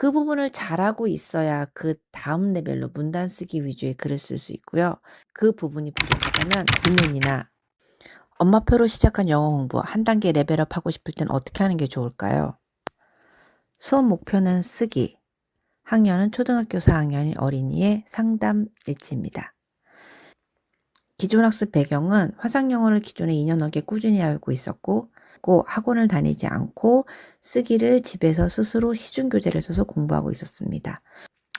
그 부분을 잘하고 있어야 그다음 레벨로 문단 쓰기 위주의 글을 쓸 수 있고요. 그 부분이 부족하다면 구문이나 엄마표로 시작한 영어 공부 한 단계 레벨업 하고 싶을 땐 어떻게 하는 게 좋을까요? 수업 목표는 쓰기. 학년은 초등학교 4학년인 어린이의 상담 일지입니다. 기존 학습 배경은 화상 영어를 기존에 2년 넘게 꾸준히 알고 있었고 학원을 다니지 않고 쓰기를 집에서 스스로 시중 교재를 써서 공부하고 있었습니다.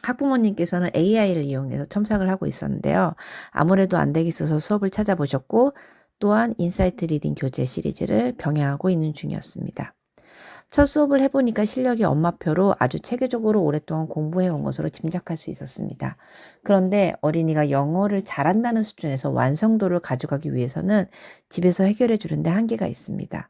학부모님께서는 AI를 이용해서 첨삭을 하고 있었는데요. 아무래도 안 되겠어서 수업을 찾아보셨고 또한 인사이트 리딩 교재 시리즈를 병행하고 있는 중이었습니다. 첫 수업을 해보니까 실력이 엄마표로 아주 체계적으로 오랫동안 공부해온 것으로 짐작할 수 있었습니다. 그런데 어린이가 영어를 잘한다는 수준에서 완성도를 가져가기 위해서는 집에서 해결해 주는데 한계가 있습니다.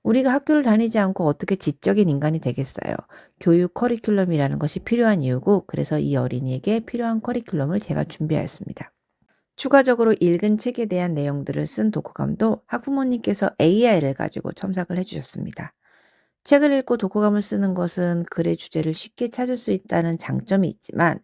우리가 학교를 다니지 않고 어떻게 지적인 인간이 되겠어요. 교육 커리큘럼이라는 것이 필요한 이유고 그래서 이 어린이에게 필요한 커리큘럼을 제가 준비하였습니다. 추가적으로 읽은 책에 대한 내용들을 쓴 독후감도 학부모님께서 AI를 가지고 첨삭을 해주셨습니다. 책을 읽고 독후감을 쓰는 것은 글의 주제를 쉽게 찾을 수 있다는 장점이 있지만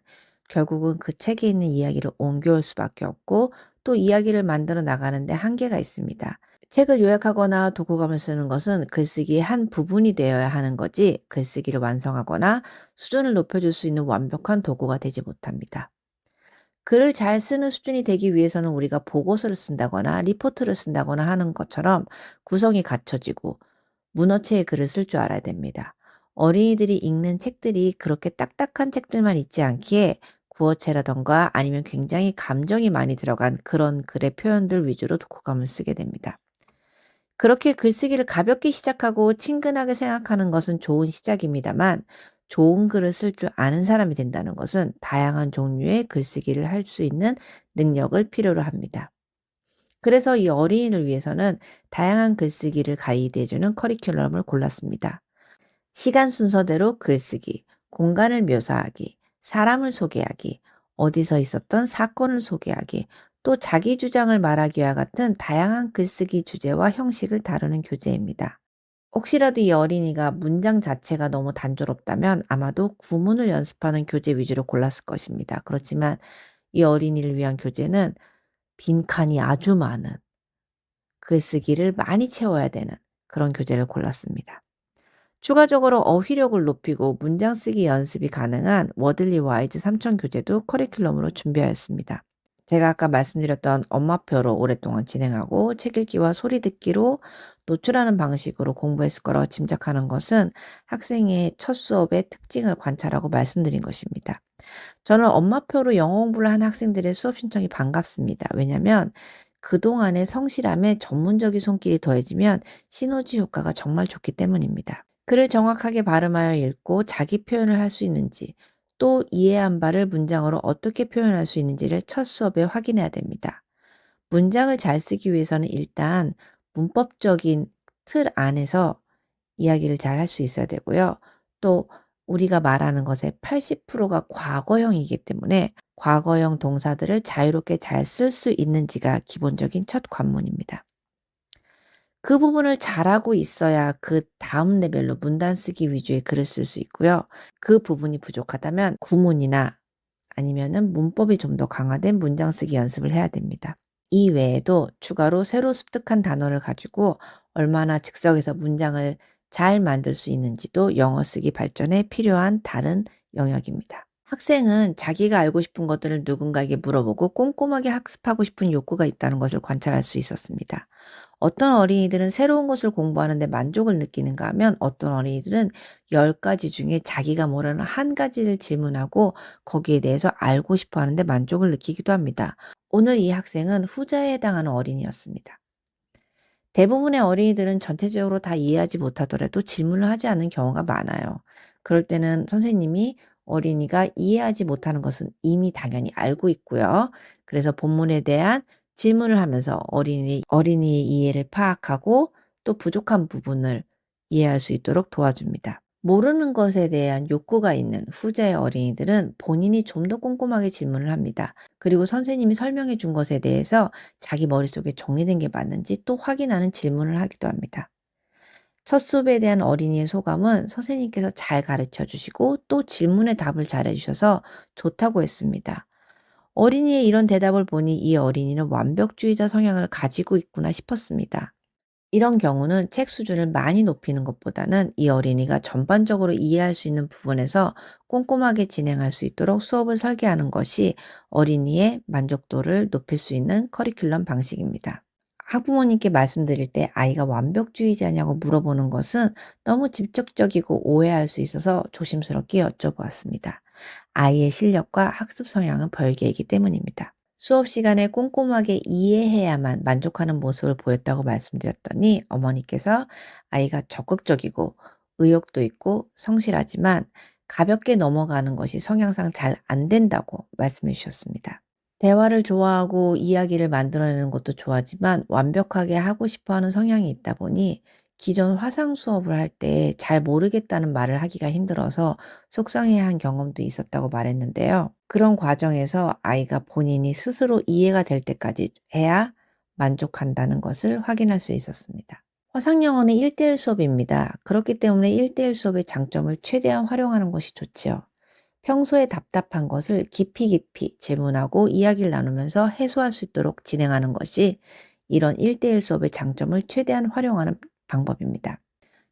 결국은 그 책에 있는 이야기를 옮겨올 수밖에 없고 또 이야기를 만들어 나가는데 한계가 있습니다. 책을 요약하거나 독후감을 쓰는 것은 글쓰기의 한 부분이 되어야 하는 거지 글쓰기를 완성하거나 수준을 높여줄 수 있는 완벽한 도구가 되지 못합니다. 글을 잘 쓰는 수준이 되기 위해서는 우리가 보고서를 쓴다거나 리포트를 쓴다거나 하는 것처럼 구성이 갖춰지고 문어체의 글을 쓸 줄 알아야 됩니다. 어린이들이 읽는 책들이 그렇게 딱딱한 책들만 있지 않기에 구어체라던가 아니면 굉장히 감정이 많이 들어간 그런 글의 표현들 위주로 독후감을 쓰게 됩니다. 그렇게 글쓰기를 가볍게 시작하고 친근하게 생각하는 것은 좋은 시작입니다만 좋은 글을 쓸 줄 아는 사람이 된다는 것은 다양한 종류의 글쓰기를 할 수 있는 능력을 필요로 합니다. 그래서 이 어린이를 위해서는 다양한 글쓰기를 가이드해주는 커리큘럼을 골랐습니다. 시간 순서대로 글쓰기, 공간을 묘사하기, 사람을 소개하기, 어디서 있었던 사건을 소개하기, 또 자기 주장을 말하기와 같은 다양한 글쓰기 주제와 형식을 다루는 교재입니다. 혹시라도 이 어린이가 문장 자체가 너무 단조롭다면 아마도 구문을 연습하는 교재 위주로 골랐을 것입니다. 그렇지만 이 어린이를 위한 교재는 빈칸이 아주 많은 글쓰기를 많이 채워야 되는 그런 교재를 골랐습니다. 추가적으로 어휘력을 높이고 문장 쓰기 연습이 가능한 워들리 와이즈 3천 교재도 커리큘럼으로 준비하였습니다. 제가 아까 말씀드렸던 엄마표로 오랫동안 진행하고 책 읽기와 소리 듣기로 노출하는 방식으로 공부했을 거라고 짐작하는 것은 학생의 첫 수업의 특징을 관찰하고 말씀드린 것입니다. 저는 엄마표로 영어 공부를 한 학생들의 수업 신청이 반갑습니다. 왜냐하면 그동안의 성실함에 전문적인 손길이 더해지면 시너지 효과가 정말 좋기 때문입니다. 글을 정확하게 발음하여 읽고 자기 표현을 할 수 있는지 또 이해한 바를 문장으로 어떻게 표현할 수 있는지를 첫 수업에 확인해야 됩니다. 문장을 잘 쓰기 위해서는 일단 문법적인 틀 안에서 이야기를 잘 할 수 있어야 되고요. 또 우리가 말하는 것의 80%가 과거형이기 때문에 과거형 동사들을 자유롭게 잘 쓸 수 있는지가 기본적인 첫 관문입니다. 그 부분을 잘하고 있어야 그다음 레벨로 문단 쓰기 위주의 글을 쓸 수 있고요. 그 부분이 부족하다면 구문이나 아니면은 문법이 좀 더 강화된 문장 쓰기 연습을 해야 됩니다. 이 외에도 추가로 새로 습득한 단어를 가지고 얼마나 즉석에서 문장을 잘 만들 수 있는지도 영어 쓰기 발전에 필요한 다른 영역입니다. 학생은 자기가 알고 싶은 것들을 누군가에게 물어보고 꼼꼼하게 학습하고 싶은 욕구가 있다는 것을 관찰할 수 있었습니다. 어떤 어린이들은 새로운 것을 공부하는데 만족을 느끼는가 하면 어떤 어린이들은 10가지 중에 자기가 모르는 한 가지를 질문하고 거기에 대해서 알고 싶어 하는데 만족을 느끼기도 합니다. 오늘 이 학생은 후자에 해당하는 어린이였습니다. 대부분의 어린이들은 전체적으로 다 이해하지 못하더라도 질문을 하지 않는 경우가 많아요. 그럴 때는 선생님이 어린이가 이해하지 못하는 것은 이미 당연히 알고 있고요. 그래서 본문에 대한 질문을 하면서 어린이의 이해를 파악하고 또 부족한 부분을 이해할 수 있도록 도와줍니다. 모르는 것에 대한 욕구가 있는 후자의 어린이들은 본인이 좀 더 꼼꼼하게 질문을 합니다. 그리고 선생님이 설명해 준 것에 대해서 자기 머릿속에 정리된 게 맞는지 또 확인하는 질문을 하기도 합니다. 첫 수업에 대한 어린이의 소감은 선생님께서 잘 가르쳐 주시고 또 질문에 답을 잘해 주셔서 좋다고 했습니다. 어린이의 이런 대답을 보니 이 어린이는 완벽주의자 성향을 가지고 있구나 싶었습니다. 이런 경우는 책 수준을 많이 높이는 것보다는 이 어린이가 전반적으로 이해할 수 있는 부분에서 꼼꼼하게 진행할 수 있도록 수업을 설계하는 것이 어린이의 만족도를 높일 수 있는 커리큘럼 방식입니다. 학부모님께 말씀드릴 때 아이가 완벽주의자냐고 물어보는 것은 너무 직접적이고 오해할 수 있어서 조심스럽게 여쭤보았습니다. 아이의 실력과 학습 성향은 별개이기 때문입니다. 수업 시간에 꼼꼼하게 이해해야만 만족하는 모습을 보였다고 말씀드렸더니 어머니께서 아이가 적극적이고 의욕도 있고 성실하지만 가볍게 넘어가는 것이 성향상 잘 안 된다고 말씀해 주셨습니다. 대화를 좋아하고 이야기를 만들어내는 것도 좋아하지만 완벽하게 하고 싶어 하는 성향이 있다 보니 기존 화상 수업을 할 때 잘 모르겠다는 말을 하기가 힘들어서 속상해한 경험도 있었다고 말했는데요. 그런 과정에서 아이가 본인이 스스로 이해가 될 때까지 해야 만족한다는 것을 확인할 수 있었습니다. 화상 영어는 1대1 수업입니다. 그렇기 때문에 1대1 수업의 장점을 최대한 활용하는 것이 좋지요. 평소에 답답한 것을 깊이 깊이 질문하고 이야기를 나누면서 해소할 수 있도록 진행하는 것이 이런 1대1 수업의 장점을 최대한 활용하는 방법입니다.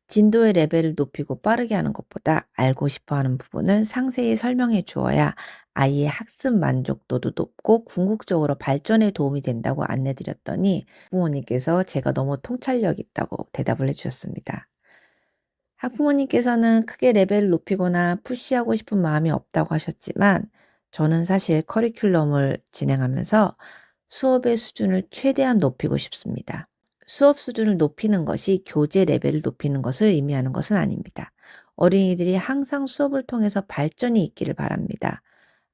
진도의 레벨을 높이고 빠르게 하는 것보다 알고 싶어 하는 부분을 상세히 설명해 주어야 아이의 학습 만족도도 높고 궁극적으로 발전에 도움이 된다고 안내 드렸더니 부모님께서 제가 너무 통찰력 있다고 대답을 해 주셨습니다. 학부모님께서는 크게 레벨을 높이거나 푸시하고 싶은 마음이 없다고 하셨지만 저는 사실 커리큘럼을 진행하면서 수업의 수준을 최대한 높이고 싶습니다. 수업 수준을 높이는 것이 교재 레벨을 높이는 것을 의미하는 것은 아닙니다. 어린이들이 항상 수업을 통해서 발전이 있기를 바랍니다.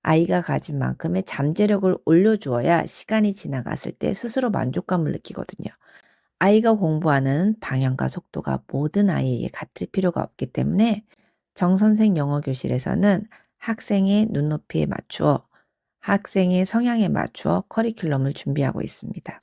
아이가 가진 만큼의 잠재력을 올려주어야 시간이 지나갔을 때 스스로 만족감을 느끼거든요. 아이가 공부하는 방향과 속도가 모든 아이에게 같을 필요가 없기 때문에 정선생 영어 교실에서는 학생의 눈높이에 맞추어 학생의 성향에 맞추어 커리큘럼을 준비하고 있습니다.